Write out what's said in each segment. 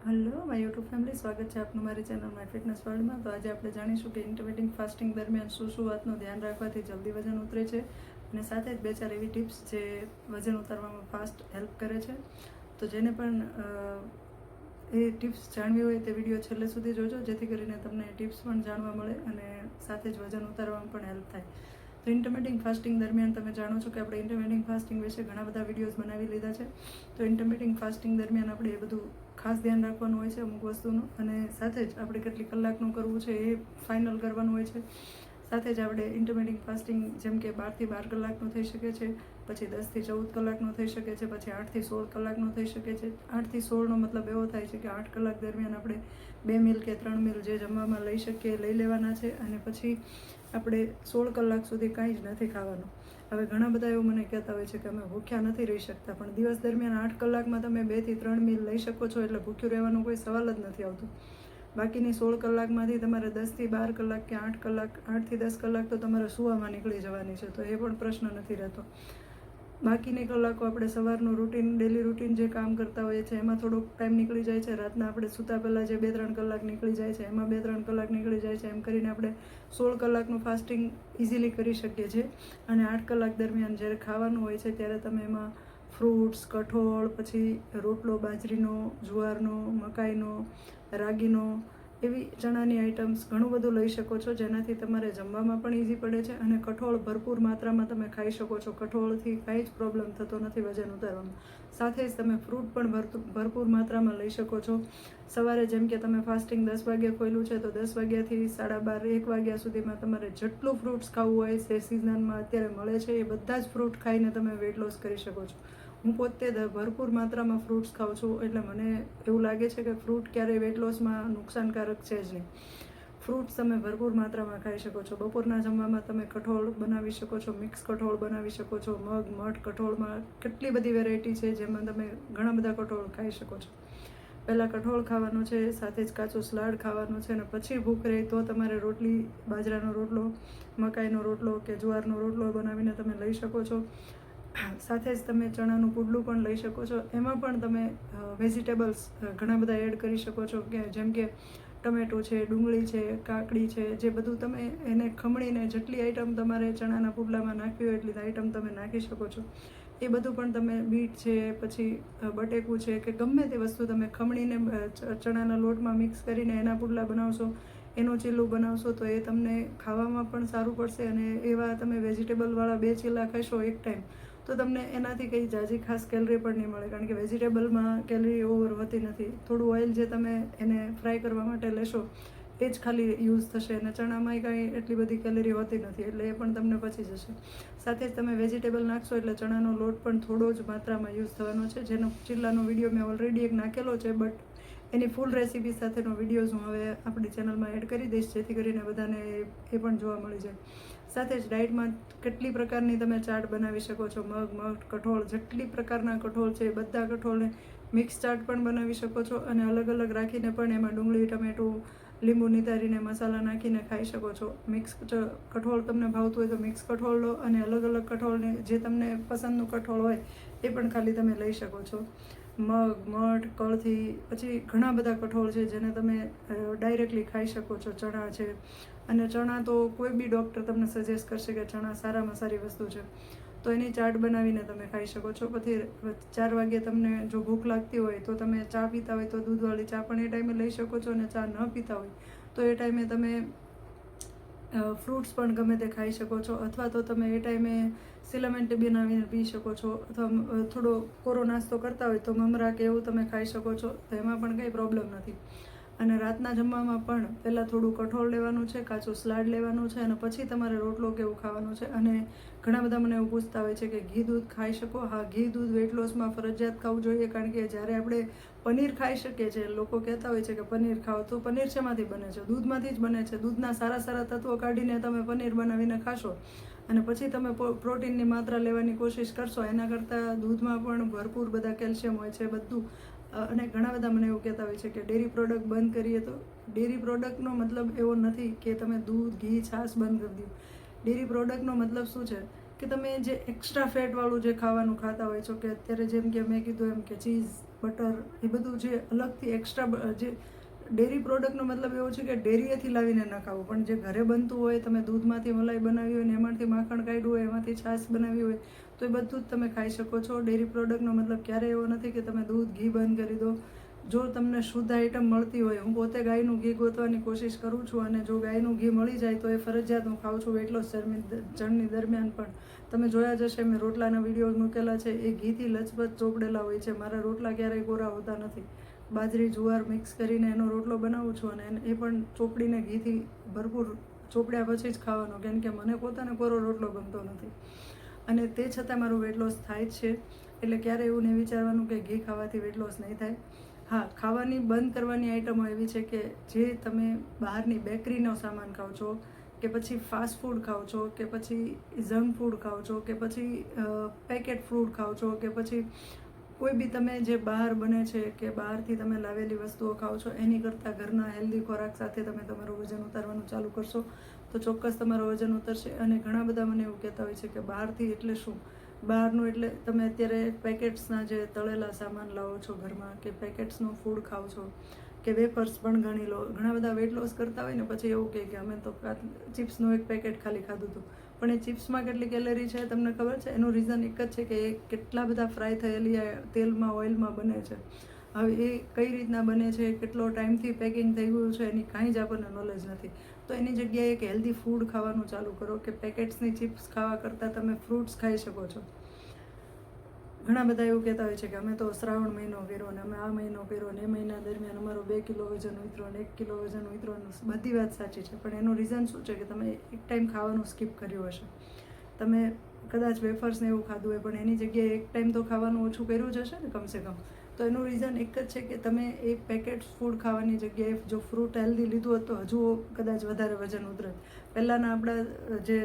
Hello my YouTube family, સ્વાગત છે આપનું મારી ચેનલ માય ફિટનેસ વર્લ્ડમાં. તો આજે આપણે જાણીશું કે ઇન્ટરમિટિંગ ફાસ્ટિંગ દરમિયાન શું શું વાતનું ધ્યાન રાખવાથી જલ્દી વજન ઉતરે છે, અને સાથે જ 2-4 એવી ટિપ્સ જે વજન ઉતારવામાં ફાસ્ટ હેલ્પ કરે છે. તો જેને પણ એ ટિપ્સ જાણવી હોય તે વિડીયો છેલ્લે સુધી જોજો, જેથી કરીને તમને ટિપ્સ પણ જાણવા મળે અને સાથે જ વજન ઉતારવામાં પણ હેલ્પ થાય. તો ઇન્ટરમિટિંગ ફાસ્ટિંગ દરમિયાન તમે જાણો છો કે આપણે ઇન્ટરમિટિંગ ફાસ્ટિંગ વિશે ઘણા બધા વિડીયોઝ બનાવી લીધા છે. તો ઇન્ટરમિટિંગ ફાસ્ટિંગ દરમિયાન આપણે એ બધું ખાસ ધ્યાન રાખવાનું હોય છે અમુક વસ્તુનું, અને સાથે જ આપણે કેટલી કલાકનું કરવું છે એ ફાઇનલ કરવાનું હોય છે. સાથે જ આપણે ઇન્ટરમિટિંગ ફાસ્ટિંગ જેમ કે 12 થી 12 કલાકનું થઈ શકે છે, પછી 10 થી 14 કલાકનું થઈ શકે છે, પછી 8 થી 16 કલાકનું થઈ શકે છે. 8 થી 16નો મતલબ એવો થાય છે કે 8 કલાક દરમિયાન આપણે 2 મીલ કે 3 મીલ જે જમવામાં લઈ શકીએ લઈ લેવાના છે, અને પછી આપણે 16 કલાક સુધી કાંઈ જ નથી ખાવાનું. હવે ઘણા બધા એવું મને કહેતા હોય છે કે અમે ભૂખ્યા નથી રહી શકતા, પણ દિવસ દરમિયાન 8 કલાકમાં તમે 2 થી 3 મીલ લઈ શકો છો, એટલે ભૂખ્યું રહેવાનો કોઈ સવાલ જ નથી આવતો. બાકીની 16 કલાકમાંથી તમારે 10 થી 12 કલાક કે 8 કલાક, 8 થી 10 કલાક તો તમારે સૂવામાં નીકળી જવાની છે, તો એ પણ પ્રશ્ન નથી રહેતો. બાકીની કલાકો આપણે સવારનું રૂટીન, ડેલી રૂટીન જે કામ કરતા હોઈએ છીએ એમાં થોડોક ટાઈમ નીકળી જાય છે. રાતના આપણે સૂતા પહેલાં જે 2-3 કલાક નીકળી જાય છે એમાં 2-3 કલાક નીકળી જાય છે. એમ કરીને આપણે 16 કલાકનું ફાસ્ટિંગ ઇઝીલી કરી શકીએ છીએ. અને 8 કલાક દરમિયાન જ્યારે ખાવાનું હોય છે ત્યારે તમે એમાં ફ્રૂટ્સ, કઠોળ, પછી રોટલો બાજરીનો, જુવારનો, મકાઈનો, રાગીનો, એવી ચણાની આઇટમ્સ ઘણું બધું લઈ શકો છો, જેનાથી તમારે જમવામાં પણ ઇઝી પડે છે. અને કઠોળ ભરપૂર માત્રામાં તમે ખાઈ શકો છો. કઠોળથી કાંઈ જ પ્રોબ્લેમ થતો નથી વજન ઉતારવામાં. સાથે જ તમે ફ્રૂટ પણ ભરપૂર માત્રામાં લઈ શકો છો. સવારે જેમ કે તમે ફાસ્ટિંગ 10 વાગ્યે ખોલ્યું છે, તો 10 વાગ્યાથી 12:30, 1 વાગ્યા સુધીમાં તમારે જેટલું ફ્રૂટ્સ ખાવું હોય છે, સિઝનમાં અત્યારે મળે છે, એ બધા જ ફ્રૂટ ખાઈને તમે વેટ લોસ કરી શકો છો. હું પોતે ભરપૂર માત્રામાં ફ્રૂટ્સ ખાઉં છું, એટલે મને એવું લાગે છે કે ફ્રૂટ ક્યારેય વેટ લોસમાં નુકસાનકારક છે જ નહીં. ફ્રૂટ્સ તમે ભરપૂર માત્રામાં ખાઈ શકો છો. બપોરના જમવામાં તમે કઠોળ બનાવી શકો છો, મિક્સ કઠોળ બનાવી શકો છો. મગ, મઠ, કઠોળમાં કેટલી બધી વેરાયટી છે, જેમાં તમે ઘણા બધા કઠોળ ખાઈ શકો છો. પહેલાં કઠોળ ખાવાનું છે, સાથે જ કાચું સલાડ ખાવાનું છે, અને પછી ભૂખ રહે તો તમારે રોટલી, બાજરાનો રોટલો, મકાઈનો રોટલો કે જુવારનો રોટલો બનાવીને તમે લઈ શકો છો. સાથે જ તમે ચણાનું પુડલું પણ લઈ શકો છો. એમાં પણ તમે વેજીટેબલ્સ ઘણા બધા એડ કરી શકો છો, કે જેમ કે ટમેટું છે, ડુંગળી છે, કાકડી છે, જે બધું તમે એને ખમણીને જેટલી આઈટમ તમારે ચણાના પુડલામાં નાખવી હોય એટલી આઈટમ તમે નાખી શકો છો. એ બધું પણ તમે, બીટ છે, પછી બટેકું છે, કે ગમે તે વસ્તુ તમે ખમણીને ચણાના લોટમાં મિક્સ કરીને એના પુડલા બનાવશો, એનું ચીલું બનાવશો, તો એ તમને ખાવામાં પણ સારું પડશે. અને એવા તમે વેજીટેબલવાળા 2 ચીલા ખાશો એક ટાઈમ, તો તમને એનાથી કંઈ જાજી ખાસ કેલરી પણ નહીં મળે, કારણ કે વેજીટેબલમાં કેલરી ઓવર હોતી નથી. થોડું ઓઇલ જે તમે એને ફ્રાય કરવા માટે લેશો એ જ ખાલી યુઝ થશે, અને ચણામાંય કાંઈ એટલી બધી કેલરી હોતી નથી, એટલે એ પણ તમને પચી જશે. સાથે જ તમે વેજીટેબલ નાખશો એટલે ચણાનો લોટ પણ થોડો જ માત્રામાં યુઝ થવાનો છે, જેનો ચીલાનો વિડીયો મેં ઓલરેડી એક નાખેલો છે, બટ એની ફૂલ રેસીપી સાથેનો વિડીયોઝ હું હવે આપણી ચેનલમાં એડ કરી દઈશ, જેથી કરીને બધાને એ પણ જોવા મળી જાય. સાથે જ ડાયટમાં કેટલી પ્રકારની તમે ચાટ બનાવી શકો છો. મગ, મઠ, કઠોળ, જેટલી પ્રકારના કઠોળ છે એ બધા કઠોળને મિક્સ ચાટ પણ બનાવી શકો છો, અને અલગ અલગ રાખીને પણ એમાં ડુંગળી, ટમેટું, લીંબુ નિતારીને મસાલા નાખીને ખાઈ શકો છો. મિક્સ કઠોળ તમને ભાવતું હોય તો મિક્સ કઠોળ લો, અને અલગ અલગ કઠોળને જે તમને પસંદનું કઠોળ હોય એ પણ ખાલી તમે લઈ શકો છો. મગ, મઠ, કળથી, પછી ઘણા બધા કઠોળ છે જેને તમે ડાયરેક્ટલી ખાઈ શકો છો. ચણા છે, અને ચણા તો કોઈ બી ડૉક્ટર તમને સજેસ્ટ કરશે કે ચણા સારામાં સારી વસ્તુ છે, તો એની ચાટ બનાવીને તમે ખાઈ શકો છો. પછી 4 વાગ્યે તમને જો ભૂખ લાગતી હોય તો તમે ચા પીતા હોય તો દૂધવાળી ચા પણ એ ટાઈમે લઈ શકો છો, અને ચા ન પીતા હોય તો એ ટાઈમે તમે ફ્રૂટ્સ પણ ગમે તે ખાઈ શકો છો, અથવા તો તમે એ ટાઈમે સિલામેન્ટ બનાવીને પી શકો છો, અથવા થોડો કોરો નાસ્તો કરતા હોય તો મમરા કે એવું તમે ખાઈ શકો છો, તો એમાં પણ કંઈ પ્રોબ્લેમ નથી. અને રાતના જમવામાં પણ પહેલાં થોડું કઠોળ લેવાનું છે, કાચું સલાડ લેવાનું છે, અને પછી તમારે રોટલો કે એવું ખાવાનું છે. અને ઘણા બધા મને એવું પૂછતા હોય છે કે ઘી દૂધ ખાઈ શકો? હા, ઘી દૂધ વેટ લોસમાં ફરજિયાત ખાવું જોઈએ, કારણ કે જ્યારે આપણે પનીર ખાઈ શકીએ છીએ, લોકો કહેતા હોય છે કે પનીર ખાઓ, તો પનીર શેમાંથી બને છે? દૂધમાંથી જ બને છે. દૂધના સારા સારા તત્વો કાઢીને તમે પનીર બનાવીને ખાશો, અને પછી તમે પ્રોટીનની માત્રા લેવાની કોશિશ કરશો, એના કરતાં દૂધમાં પણ ભરપૂર બધા કેલ્શિયમ હોય છે બધું. અને ઘણા બધા મને એવું કહેતા હોય છે કે ડેરી પ્રોડક્ટ બંધ કરીએ, તો ડેરી પ્રોડક્ટનો મતલબ એવો નથી કે તમે દૂધ, ઘી, છાશ બંધ કરી દો. ડેરી પ્રોડક્ટનો મતલબ શું છે કે તમે જે એક્સ્ટ્રા ફેટવાળું જે ખાવાનું ખાતા હોય છો, કે અત્યારે જેમ કે મેં કીધું એમ કે ચીઝ, બટર, એ બધું જે અલગથી એક્સ્ટ્રા જે ડેરી પ્રોડક્ટનો મતલબ એવો છે કે ડેરીએથી લાવીને ન ખાવું, પણ જે ઘરે બનતું હોય, તમે દૂધમાંથી મલાઈ બનાવી હોય ને એમાંથી માખણ કાઢ્યું હોય, એમાંથી છાશ બનાવી હોય, તો એ બધું જ તમે ખાઈ શકો છો. ડેરી પ્રોડક્ટનો મતલબ ક્યારેય એવો નથી કે તમે દૂધ ઘી બંધ કરી દો. જો તમને શુદ્ધ આઈટમ મળતી હોય, હું પોતે ગાયનું ઘી ગોતવાની કોશિશ કરું છું, અને જો ગાયનું ઘી મળી જાય તો એ ફરજિયાત હું ખાઉં છું વેટ લોસ જર્ની દરમિયાન. પણ તમે જોયા જશે, મેં રોટલાના વિડીયો મૂકેલા છે, એ ઘીથી લચપચ ચોપડેલા હોય છે. મારા રોટલા ક્યારેય કોરા હોતા નથી. બાજરી જુવાર મિક્સ કરીને એનો રોટલો બનાવું છું, અને એ પણ ચોપડીને ઘીથી ભરપૂર ચોપડ્યા પછી જ ખાવાનો, કેમ કે મને પોતાને કોરો રોટલો ગમતો નથી. અને તે છતાં મારું વેટ લોસ થાય જ છે. એટલે ક્યારેય એવું નહીં વિચારવાનું કે ઘી ખાવાથી વેટ લોસ નહીં થાય. હા, ખાવાની બંધ કરવાની આઈટમો એવી છે કે જે તમે બહારની બેકરીનો સામાન ખાઓ છો, કે પછી ફાસ્ટ ફૂડ ખાઓ છો, કે પછી જંક ફૂડ ખાઓ છો, કે પછી પેકેટ ફૂડ ખાઓ છો, કે પછી કોઈ બી તમે જે બહાર બને છે કે બહારથી તમે લાવેલી વસ્તુઓ ખાઓ છો, એની કરતાં ઘરના હેલ્ધી ખોરાક સાથે તમે તમારું વજન ઉતારવાનું ચાલુ કરશો તો ચોક્કસ તમારું વજન ઉતરશે. અને ઘણા બધા મને એવું કહેતા હોય છે કે બહારથી એટલે શું? બહારનું એટલે તમે અત્યારે પેકેટ્સના જે તળેલા સામાન લાવો છો ઘરમાં, કે પેકેટ્સનું ફૂડ ખાઓ છો, કે વેફર્સ પણ ગણી લો. ઘણા બધા વેટ લોસ કરતા હોય ને પછી એવું કહે કે અમે તો ચિપ્સનું એક પેકેટ ખાલી ખાધું હતું, પણ એ ચિપ્સમાં કેટલી કેલરી છે તમને ખબર છે? એનું રીઝન એક જ છે કે એ કેટલા બધા ફ્રાય થયેલી તેલમાં, ઓઇલમાં બને છે. હવે એ કઈ રીતના બને છે, કેટલો ટાઈમથી પેકિંગ થઈ ગયું છે, એની કાંઈ જ આપણને નોલેજ નથી. તો એની જગ્યાએ એક હેલ્ધી ફૂડ ખાવાનું ચાલુ કરો, કે પેકેટ્સની ચિપ્સ ખાવા કરતાં તમે ફ્રૂટ્સ ખાઈ શકો છો. ઘણા બધા એવું કહેતા હોય છે કે અમે તો શ્રાવણ મહિનો કર્યો ને અમે આ મહિનો કર્યો ને એ મહિના દરમિયાન અમારો 2 કિલો વજન ઉતર્યો ને 1 કિલો વજન ઉતર્યો. બધી વાત સાચી છે, પણ એનું રીઝન શું છે કે તમે એક ટાઈમ ખાવાનું સ્કીપ કર્યું હશે. તમે કદાચ વેફર્સને એવું ખાધું હોય, પણ એની જગ્યાએ એક ટાઈમ તો ખાવાનું ઓછું કર્યું જ હશે ને કમસે કમ. તો એનું રીઝન એક જ છે કે તમે એ પેકેટ ફૂડ ખાવાની જગ્યાએ જો ફ્રૂટ હેલ્ધી લીધું હોત તો હજુ કદાચ વધારે વજન ઉતરે. પહેલાંના આપણા જે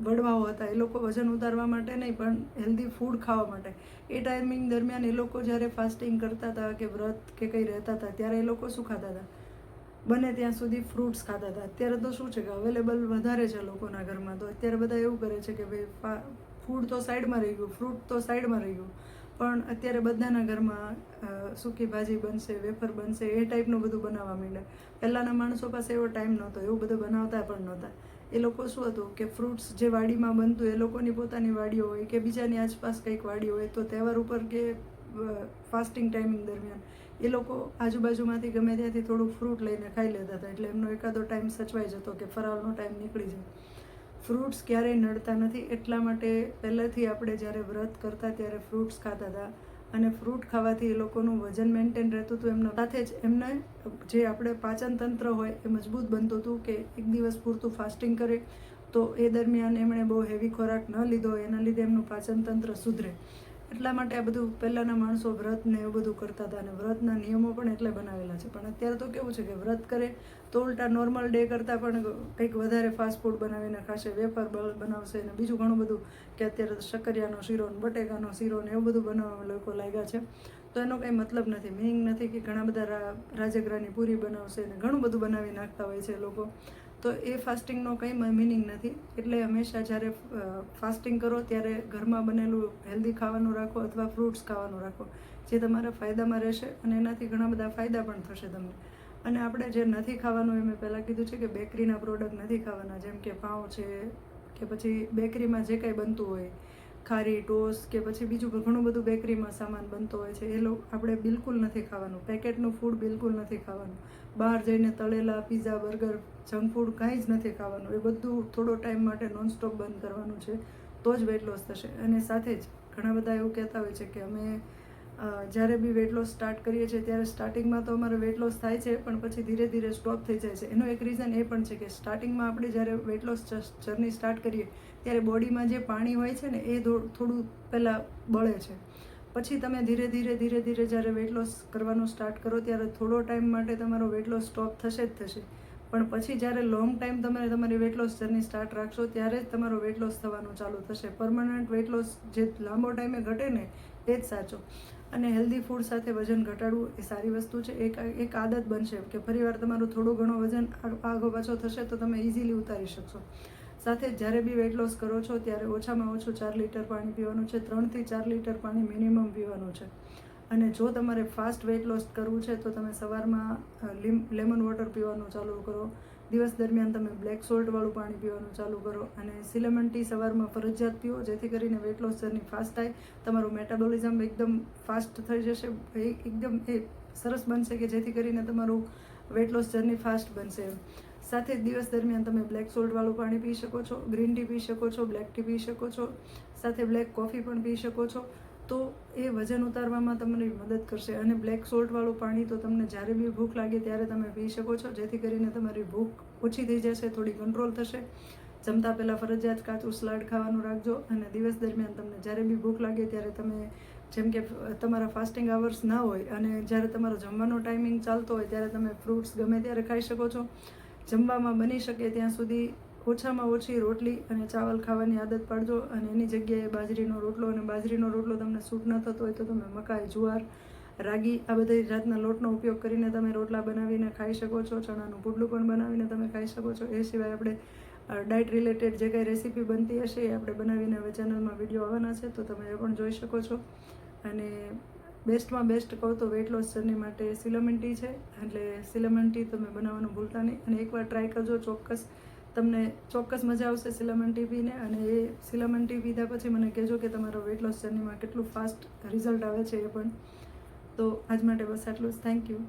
વડવાઓ હતા, એ લોકો વજન ઉતારવા માટે નહીં પણ હેલ્ધી ફૂડ ખાવા માટે, એ ટાઈમિંગ દરમિયાન એ લોકો જ્યારે ફાસ્ટિંગ કરતા હતા કે વ્રત કે કંઈ રહેતા હતા, ત્યારે એ લોકો શું ખાતા હતા? બને ત્યાં સુધી ફ્રૂટ્સ ખાતા હતા. અત્યારે તો શું છે કે અવેલેબલ વધારે છે લોકોના ઘરમાં, તો અત્યારે બધા એવું કરે છે કે ભાઈ ફૂડ તો સાઈડમાં રહી ગયું, ફ્રૂટ તો સાઈડમાં રહી ગયું, પણ અત્યારે બધાના ઘરમાં સૂકી ભાજી બનશે, વેફર બનશે, એ ટાઈપનું બધું બનાવવા માંડ્યા. પહેલાંના માણસો પાસે એવો ટાઈમ નહોતો, એવું બધું બનાવતા પણ નહોતા. એ લોકો શું હતું કે ફ્રૂટ્સ જે વાડીમાં બનતું, એ લોકોની પોતાની વાડીઓ હોય કે બીજાની આસપાસ કંઈક વાડી હોય, તો તહેવાર ઉપર કે ફાસ્ટિંગ ટાઈમિંગ દરમિયાન એ લોકો આજુબાજુમાંથી ગમે ત્યાંથી થોડુંક ફ્રૂટ લઈને ખાઈ લેતા હતા. એટલે એમનો એકાદો ટાઈમ સચવાઈ જતો કે ફરાળનો ટાઈમ નીકળી જાય. ફ્રૂટ્સ ક્યારેય નડતા નથી. એટલા માટે પહેલેથી આપણે જ્યારે વ્રત કરતા ત્યારે ફ્રૂટ્સ ખાતા હતા, અને ફ્રૂટ ખાવાથી એ લોકોનું વજન મેન્ટેન રહેતું હતું. એમના સાથે જ એમને જે આપણે પાચન તંત્ર હોય એ મજબૂત બનતું હતું, કે એક દિવસ પૂરતું ફાસ્ટિંગ કરે તો એ દરમિયાન એમણે બહુ હેવી ખોરાક ન લીધો, એના લીધે એમનું પાચન તંત્ર સુધરે. એટલા માટે આ બધું પહેલાંના માણસો વ્રત ને એવું બધું કરતા હતા, અને વ્રતના નિયમો પણ એટલે બનાવેલા છે. પણ અત્યારે તો કેવું છે કે વ્રત કરે તો ઉલટા નોર્મલ ડે કરતાં પણ કંઈક વધારે ફાસ્ટ ફૂડ બનાવીને ખાશે, વેફર બનાવશે, અને બીજું ઘણું બધું, કે અત્યારે શક્કરિયાનો શીરો ને બટેકાનો શીરો ને એવું બધું બનાવવા લોકો લાગ્યા છે. તો એનો કંઈ મતલબ નથી, મિનિંગ નથી કે ઘણા બધા રાજગરાની પૂરી બનાવશે ને ઘણું બધું બનાવી નાખતા હોય છે લોકો. તો એ ફાસ્ટિંગનો કંઈ મિનિંગ નથી. એટલે હંમેશા જ્યારે ફાસ્ટિંગ કરો ત્યારે ઘરમાં બનેલું હેલ્ધી ખાવાનું રાખો, અથવા ફ્રૂટ્સ ખાવાનું રાખો, જે તમારા ફાયદામાં રહેશે, અને એનાથી ઘણા બધા ફાયદા પણ થશે તમને. અને આપણે જે નથી ખાવાનું, એ મેં પહેલાં કીધું છે કે બેકરીના પ્રોડક્ટ નથી ખાવાના, જેમ કે પાઉં છે, કે પછી બેકરીમાં જે કાંઈ બનતું હોય, ખારી ટોસ, કે પછી બીજું ઘણું બધું બેકરીમાં સામાન બનતો હોય છે, એ આપણે બિલકુલ નથી ખાવાનું. પેકેટનું ફૂડ બિલકુલ નથી ખાવાનું. બહાર જઈને તળેલા પીઝા, બર્ગર, જંક ફૂડ કાંઈ જ નથી ખાવાનું. એ બધું થોડો ટાઈમ માટે નોનસ્ટોપ બંધ કરવાનું છે, તો જ વેટ લોસ થશે. અને સાથે જ ઘણા બધા એવું કહેતા હોય છે કે અમે જ્યારે બી વેટ લોસ સ્ટાર્ટ કરીએ છીએ ત્યારે સ્ટાર્ટિંગમાં તો અમારે વેટ લોસ થાય છે, પણ પછી ધીરે ધીરે સ્ટોપ થઈ જાય છે. એનું એક રીઝન એ પણ છે કે સ્ટાર્ટિંગમાં આપણે જ્યારે વેટ લોસ જર્ની સ્ટાર્ટ કરીએ ત્યારે બોડીમાં જે પાણી હોય છે ને એ થોડું પહેલાં બળે છે. પછી તમે ધીરે ધીરે જ્યારે વેટ લોસ કરવાનું સ્ટાર્ટ કરો ત્યારે થોડો ટાઈમ માટે તમારો વેટ લોસ સ્ટોપ થશે જ થશે, પણ પછી જ્યારે લોંગ ટાઈમ તમે તમારી વેટ લોસ જર્ની સ્ટાર્ટ રાખશો ત્યારે જ તમારો વેટ લોસ થવાનું ચાલુ થશે. પરમનન્ટ વેટ લોસ જે લાંબો ટાઈમે ઘટે ને એ જ સાચો. અને હેલ્ધી ફૂડ સાથે વજન ઘટાડવું એ સારી વસ્તુ છે. એક આદત બનશે કે ફરીવાર તમારું થોડું ઘણું વજન આગો પાછો થશે તો તમે ઇઝીલી ઉતારી શકશો. સાથે જ્યારે બી વેટ લોસ કરો છો ત્યારે ઓછામાં ઓછું 4 લીટર પાણી પીવાનું છે. 3 થી 4 લીટર પાણી મિનિમમ પીવાનું છે. અને જો તમારે ફાસ્ટ વેઇટ લોસ કરવું છે તો તમે સવારમાં લેમન વોટર પીવાનું ચાલુ કરો, દિવસ દરમિયાન તમે બ્લેક સોલ્ટવાળું પાણી પીવાનું ચાલુ કરો અને સિલેમન ટી સવારમાં ફરજિયાત પીવો, જેથી કરીને વેઇટ લોસ જર્ની ફાસ્ટ થાય, તમારું મેટાબોલિઝમ એકદમ ફાસ્ટ થઈ જશે, એકદમ સરસ બનશે કે જેથી કરીને તમારું વેઇટ લોસ જર્ની ફાસ્ટ બનશે. સાથે દિવસ દરમિયાન તમે બ્લેક સોલ્ટવાળું પાણી પી શકો છો, ગ્રીન ટી પી શકો છો, બ્લેક ટી પી શકો છો, સાથે બ્લેક કોફી પણ પી શકો છો. તો એ વજન ઉતારવામાં તમને મદદ કરશે. અને બ્લેક સોલ્ટવાળું પાણી તો તમને જ્યારે બી ભૂખ લાગે ત્યારે તમે પી શકો છો, જેથી કરીને તમારી ભૂખ ઓછી થઈ જશે, થોડી કંટ્રોલ થશે. જમતા પહેલાં ફરજિયાત કાચું સલાડ ખાવાનું રાખજો અને દિવસ દરમિયાન તમને જ્યારે બી ભૂખ લાગે ત્યારે તમે, જેમ કે તમારા ફાસ્ટિંગ અવર્સ ના હોય અને જ્યારે તમારો જમવાનો ટાઈમિંગ ચાલતો હોય ત્યારે તમે ફ્રૂટ્સ ગમે ત્યારે ખાઈ શકો છો. જમવામાં બની શકે ત્યાં સુધી ઓછામાં ઓછી રોટલી અને ચાવલ ખાવાની આદત પાડજો અને એની જગ્યાએ બાજરીનો રોટલો, અને બાજરીનો રોટલો તમને સૂટ ન થતો હોય તો તમે મકાઈ, જુવાર, રાગી આ બધી જાતના લોટનો ઉપયોગ કરીને તમે રોટલા બનાવીને ખાઈ શકો છો. ચણાનું પુડલું પણ બનાવીને તમે ખાઈ શકો છો. એ સિવાય આપણે ડાયટ રિલેટેડ જે કંઈ રેસીપી બનતી હશે એ આપણે બનાવીને હવે ચેનલમાં વિડીયો આવવાના છે, તો તમે એ પણ જોઈ શકો છો. અને બેસ્ટમાં બેસ્ટ કહું તો વેઇટ લોસ જર્ની માટે સિલેમન ટી છે, એટલે સિલેમન ટી તમે બનાવવાનું ભૂલતા નહીં અને એકવાર ટ્રાય કરજો, તમને ચોક્કસ મજા આવશે સિલેમન ટી પીને. અને એ સિલેમન ટી પીધા પછી મને કહેજો કે તમારો વેઇટ લોસ જર્નીમાં કેટલું ફાસ્ટ રિઝલ્ટ આવે છે એ પણ. તો આજ માટે બસ આટલું જ. Thank you.